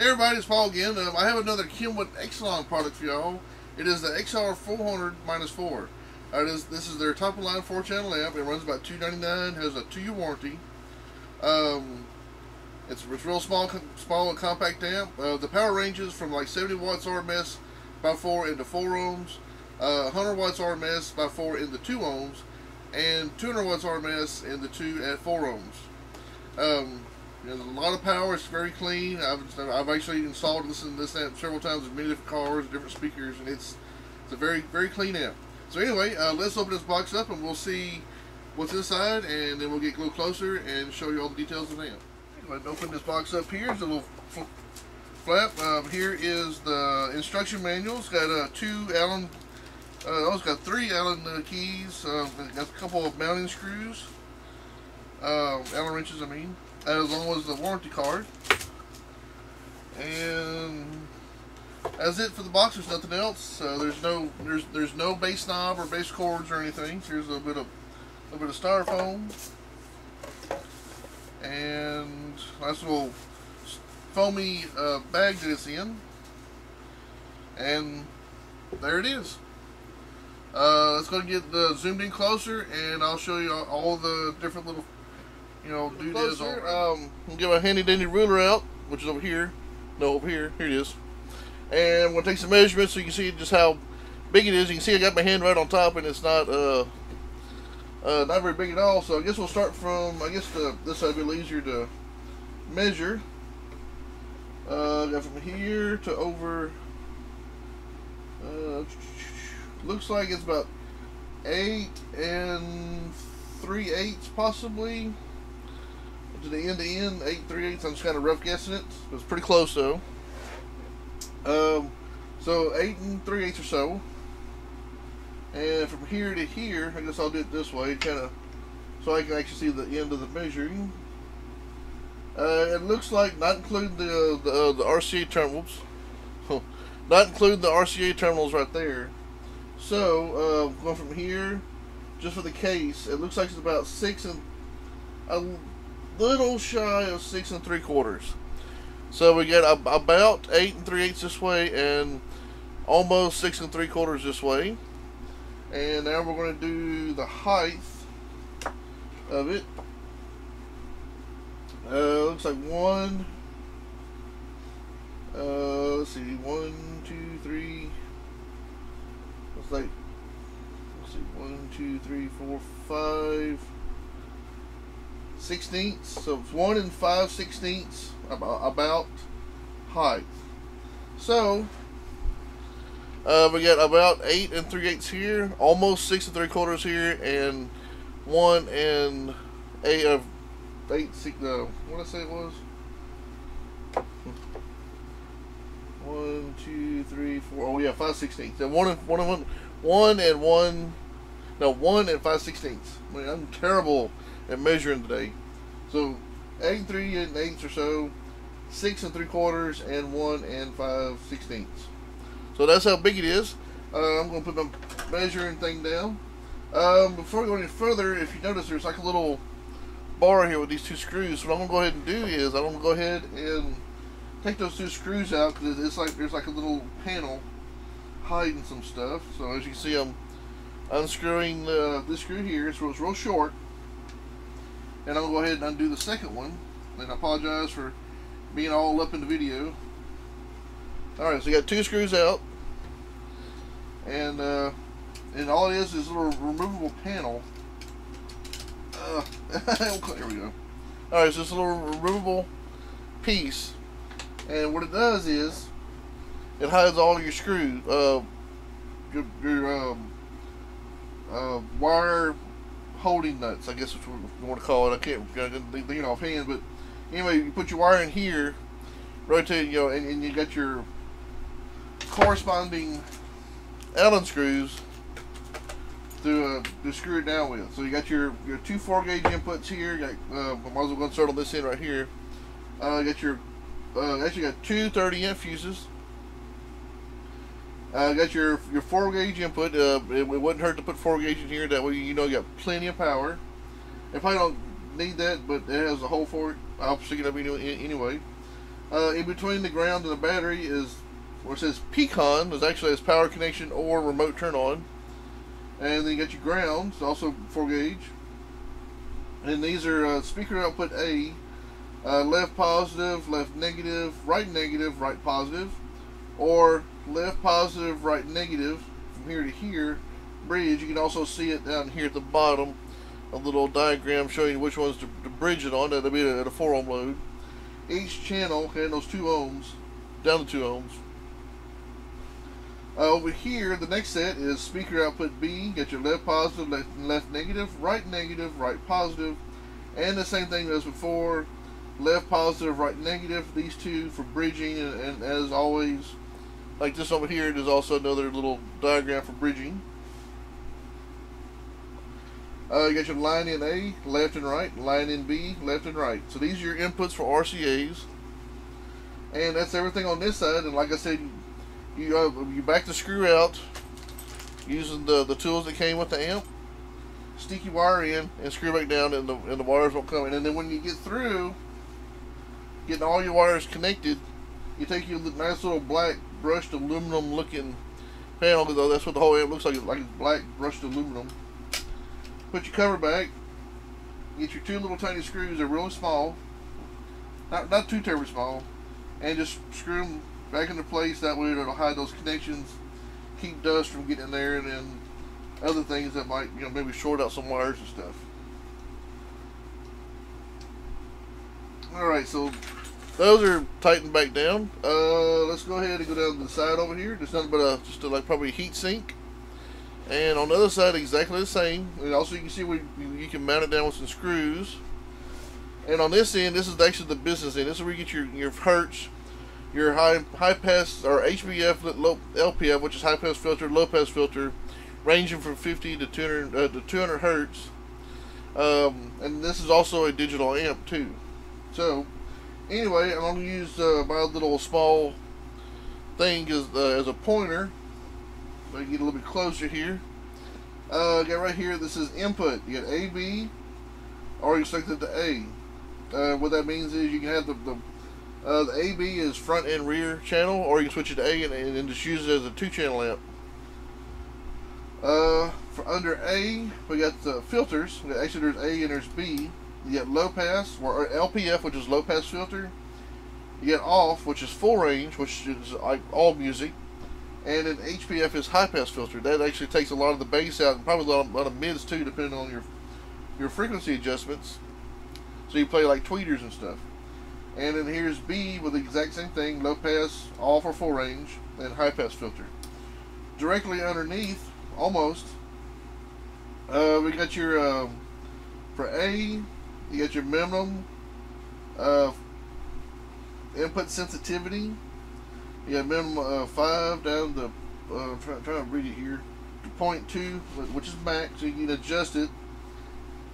Hey everybody, it's Paul again. I have another Kenwood XR product for y'all. It is the XR400-4. This is their top of line 4-channel lamp. It runs about $2.99. Has a 2-year warranty. It's real small and compact amp. The power ranges from like 70 watts RMS by 4 into 4 ohms, 100 watts RMS by 4 into 2 ohms, and 200 watts RMS into 2 at 4 ohms. There's a lot of power. It's very clean. I've actually installed this amp several times with many different cars, different speakers, and it's a very clean amp. So anyway, let's open this box up and we'll see what's inside, and then we'll get a little closer and show you all the details of the amp. Go ahead and open this box up here. It's a little flap. Here is the instruction manual. It's got 2 Allen. It's got 3 Allen keys. It's got a couple of mounting screws. Allen wrenches, I mean. As long as the warranty card, and that's it for the box. There's nothing else. There's no bass knob or bass cords or anything. So here's a little bit of styrofoam, and nice little foamy bag that it's in, and there it is. Let's go get zoomed in closer, and I'll show you all the different little doodads. We'll get my handy dandy ruler out, which is over here. No, over here. Here it is. And I'm going to take some measurements so you can see just how big it is. You can see I got my hand right on top, and it's not very big at all. So I guess we'll start from, this side will be easier to measure. Got from here to over, looks like it's about 8 3/8 possibly. To the end, 8 3/8. I'm just kind of rough guessing it. It's pretty close though. So 8 3/8 or so. And from here to here, I guess I'll do it this way, kind of, so I can actually see the end of the measuring. It looks like, not including the RCA terminals, not including the RCA terminals right there. So going from here, just for the case, it looks like it's about 6 and a little shy of 6 3/4. So we get about 8 3/8 this way and almost 6 3/4 this way. And now we're going to do the height of it. Looks like let's see, 1 2 3. Looks like, let's see, 1 2 3 4 5 16ths. So it's 1 5/16 about height. So we got about 8 3/8 here, almost 6 3/4 here, and 1 8 6. What did I say it was? 1 2 3 4. Oh yeah, 5/16. So 1 5/16. I mean, I'm terrible at measuring today. So 8 3/8 or so, 6 3/4, and 1 5/16. So that's how big it is. I'm going to put my measuring thing down. Before we go any further, if you notice, there's like a little bar here with these 2 screws. So what I'm going to go ahead and do is I'm going to go ahead and take those 2 screws out, because it's like there's like a little panel hiding some stuff. So as you can see, I'm unscrewing this screw here. So it's real short. And I'm going to go ahead and undo the second one. And I apologize for being all up in the video. Alright, so you got 2 screws out. And all it is a little removable panel. There we go. Alright, so it's a little removable piece. And what it does is it hides all your screws. Your wire holding nuts, I guess is what you want to call it. I can't think it offhand, but anyway, you put your wire in here, rotate, and you got your corresponding Allen screws to screw it down with. So you got your 2 4-gauge inputs here. You got, I might as well go and start on this end right here. You got your actually got 2 30-amp fuses. Got your 4-gauge input. It wouldn't hurt to put 4-gauge in here. That way you got plenty of power. If I don't need that, but it has a hole for it, I'll stick it up anyway. In between the ground and the battery is where it says Pecan. Is actually has power connection or remote turn on. And then you got your ground, it's also 4 gauge. And these are speaker output A, left positive, left negative, right positive, or left positive, right negative from here to here. Bridge. You can also see it down here at the bottom, a little diagram showing you which ones to bridge it on. That'll be at a 4 ohm load. Each channel handles 2 ohms, down to 2 ohms. Over here, the next set is speaker output B. Get your left positive, left negative, right positive, and the same thing as before, left positive, right negative. These two for bridging, and as always, like this over here, there's also another little diagram for bridging. You got your line in A, left and right, line in B, left and right. So these are your inputs for RCAs, and that's everything on this side. And like I said, you back the screw out using the tools that came with the amp, stick your wire in and screw back down, and the wires won't come in. And then when you get through getting all your wires connected, you take your nice little black brushed aluminum looking panel, because that's what the whole amp looks like it's black brushed aluminum. Put your cover back, get your 2 little tiny screws. They're really small, not too terribly small, and just screw them back into place. That way it'll hide those connections, keep dust from getting in there, and then other things that might, maybe short out some wires and stuff. Alright, so those are tightened back down. Let's go ahead and go down to the side over here. There's nothing but just like probably a heat sink. And on the other side, exactly the same. And also, you can see you can mount it down with some screws. And on this end, this is actually the business end. This is where you get your hertz, your high pass or HBF, low LPF, which is high pass filter, low pass filter, ranging from 50 to 200 hertz. And this is also a digital amp too. So anyway, I'm going to use my little small thing as a pointer. So you get a little bit closer here. Got right here, this is input. You got A, B, or you select it to A. What that means is you can have the AB is front and rear channel, or you can switch it to A and then just use it as a 2-channel amp. For under A, we got the filters. Actually, there's A and there's B. You got low pass, or LPF, which is low pass filter. You got off, which is full range, which is like all music. And then HPF is high pass filter. That actually takes a lot of the bass out, and probably a lot of mids too, depending on your frequency adjustments. So you play like tweeters and stuff. And then here's B with the exact same thing: low pass, all for full range, and high pass filter. Directly underneath, almost, we got your for A, you got your minimum input sensitivity. You got minimum 5 down to I'm trying to read it here, to 0.2, which is max, so you can adjust it.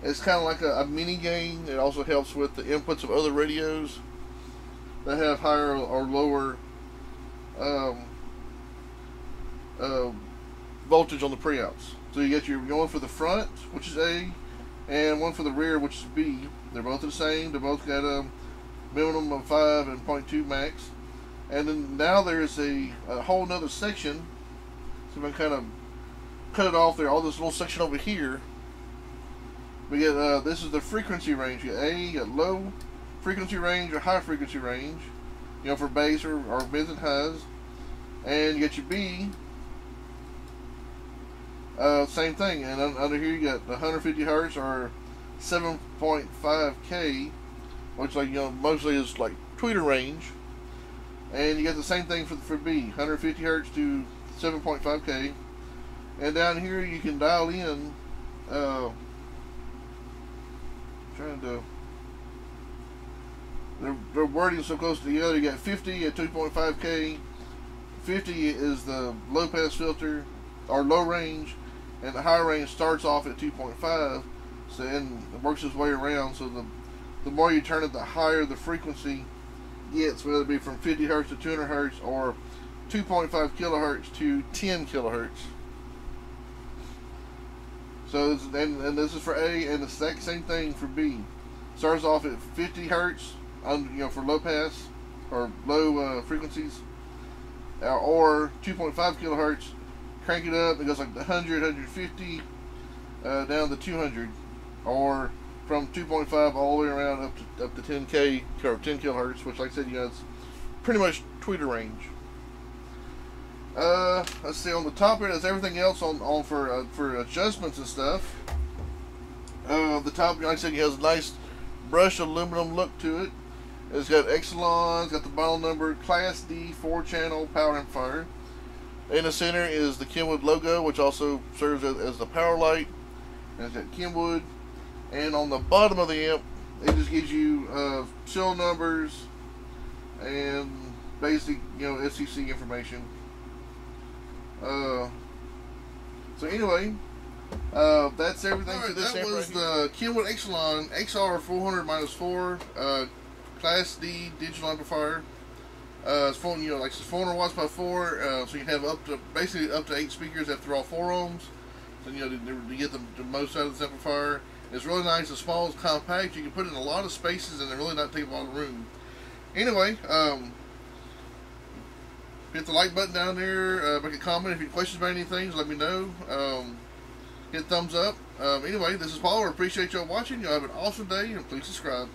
It's kind of like a mini gain. It also helps with the inputs of other radios that have higher or lower voltage on the pre-outs. So you got your one for the front, which is A, and one for the rear, which is B. They're both the same. They both got a minimum of 5 and 0.2 max. And then now there's a whole nother section. So I'm kind of cut it off there. All this little section over here. We get this is the frequency range. You got A, you got low frequency range or high frequency range, for bass or mids and highs. And you got your B. Same thing. And under here you got the 150 hertz or 7.5K, which mostly is like tweeter range. And you got the same thing for B, 150 hertz to 7.5K. And down here you can dial in, they're wording so close together. You got 50 at 2.5K. 50 is the low pass filter, or low range, and the high range starts off at 2.5. So, and it works its way around. So the more you turn it, the higher the frequency gets, whether it be from 50 hertz to 200 hertz or 2.5 kilohertz to 10 kilohertz. So and this is for A, and the exact same thing for B. Starts off at 50 hertz for low pass, or low frequencies, or 2.5 kilohertz. Crank it up, it goes like 100, 150, down to 200, or from 2.5 all the way around up to 10K or 10 kilohertz, which, like I said, it's pretty much tweeter range. Let's see, on the top here, there's everything else on for adjustments and stuff. The top, like I said, it has a nice brushed aluminum look to it. It's got Exelon, it's got the model number, Class D 4-channel power amplifier. In the center is the Kenwood logo, which also serves as the power light. And it's got Kenwood. And on the bottom of the amp, it just gives you serial numbers and basic, FCC information. So anyway, that's everything for this amp. That was the Kenwood Exelon XR400-4 Class D digital amplifier. It's 400 watts by 4, so you can have basically up to 8 speakers after all 4 ohms. So to get the most out of this amplifier. It's really nice. It's small, it's compact. You can put it in a lot of spaces and it really not take a lot of room. Anyway, hit the like button down there. Make a comment if you have questions about anything. Let me know. Hit thumbs up. Anyway, this is Paul. I appreciate y'all watching. Y'all have an awesome day and please subscribe.